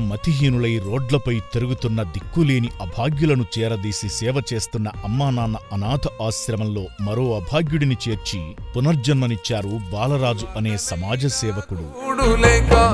మతిహీనులై రోడ్లపై తిరుగుతున్న దిక్కులేని అభాగ్యులను చేరదీసి సేవ చేస్తున్న అమ్మానాన్న అనాథ ఆశ్రమంలో మరో అభాగ్యుడిని చేర్చి పునర్జన్మనిచ్చారు బాలరాజు అనే సమాజ సేవకుడు.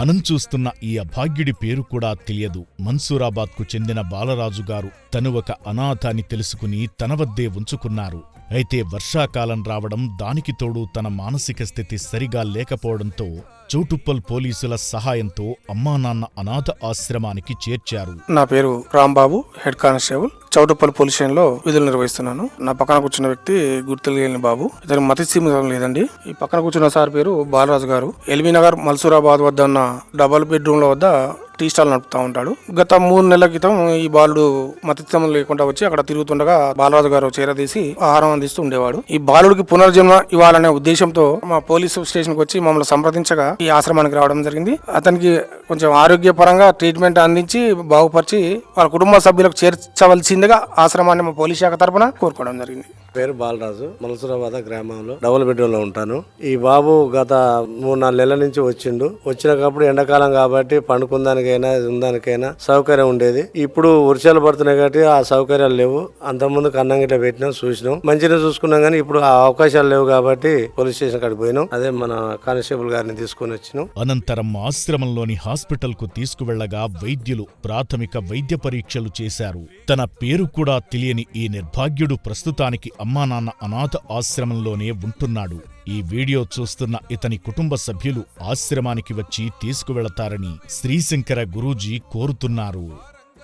మనం చూస్తున్న ఈ అభాగ్యుడి పేరు కూడా తెలియదు. మన్సూరాబాద్కు చెందిన బాలరాజు గారు తను ఒక అనాథ అని తెలుసుకుని తన వద్దే ఉంచుకున్నారు. అయితే వర్షాకాలం రావడం, దానికి తోడు తన మానసిక స్థితి సరిగా లేకపోవడంతో చౌటుప్పల్ పోలీసుల సహాయంతో అమ్మానాన్న అనాథ ఆశ్రమానికి చేర్చారు. నా పేరు Rambabu, head constable, Choutuppal police station లో విధులు నిర్వహిస్తున్నాను. నా పక్కన కూర్చున్న వ్యక్తి గుర్తులేని బాబు, ఇతను మతిస్థిమితం లేదండి. ఈ పక్కన కూర్చున్న సార్ పేరు బాలరాజు గారు. ఎల్బీ నగర్ మల్సూరాబాద్ వద్ద ఉన్న డబల్ బెడ్రూమ్ లో వద్ద టీ స్టాల్ నడుపుతా ఉంటాడు. గత 3 నెలల క్రితం ఈ బాలుడు మతిస్థిమితం లేకుండా వచ్చి అక్కడ తిరుగుతుండగా బాలరాజు గారు చేరదీసి ఆహారం అందిస్తూ ఉండేవాడు. ఈ బాలుడికి పునర్జన్మ ఇవ్వాలనే ఉద్దేశంతో మా పోలీసు స్టేషన్ కి వచ్చి మమ్మల్ని సంప్రదించగా ఈ ఆశ్రమానికి రావడం జరిగింది. అతనికి కొంచెం ఆరోగ్యపరంగా ట్రీట్మెంట్ అందించి బాగుపరిచి వాళ్ళ కుటుంబ సభ్యులకు చేర్చవలసిందిగా ఆశ్రమాన్ని మా పోలీస్ శాఖ తరఫున కోరుకోవడం జరిగింది. పేరు బాలరాజు, మల్సూరాబాద్ గ్రామంలో డబుల్ బెడ్రూమ్ లో ఉంటాను. ఈ బాబు గత 3-4 నెలల నుంచి వచ్చినప్పుడు ఎండాకాలం కాబట్టి పండుకుందానికైనా ఉందానికైనా సౌకర్యం ఉండేది. ఇప్పుడు వర్షాలు పడుతున్నాయి కాబట్టి ఆ సౌకర్యాలు లేవు. అంతకుముందు కన్నం గిట్ల పెట్టినాం, చూసినాం, మంచిగా చూసుకున్నాం. కానీ ఇప్పుడు ఆ అవకాశాలు లేవు కాబట్టి పోలీస్ స్టేషన్ కాడికి పోయినాం. అదే మన కానిస్టేబుల్ గారిని తీసుకుని వచ్చినాం. అనంతరం ఆశ్రమంలోని హాస్పిటల్ కు తీసుకువెళ్లగా వైద్యులు ప్రాథమిక వైద్య పరీక్షలు చేశారు. తన పేరు కూడా తెలియని ఈ నిర్భాగ్యుడు ప్రస్తుతానికి అమ్మానాన్న అనాథ ఆశ్రమంలోనే ఉంటున్నాడు. ఈ వీడియో చూస్తున్న ఇతని కుటుంబ సభ్యులు ఆశ్రమానికి వచ్చి తీసుకువెళతారని శ్రీశంకర గురూజీ కోరుతున్నారు.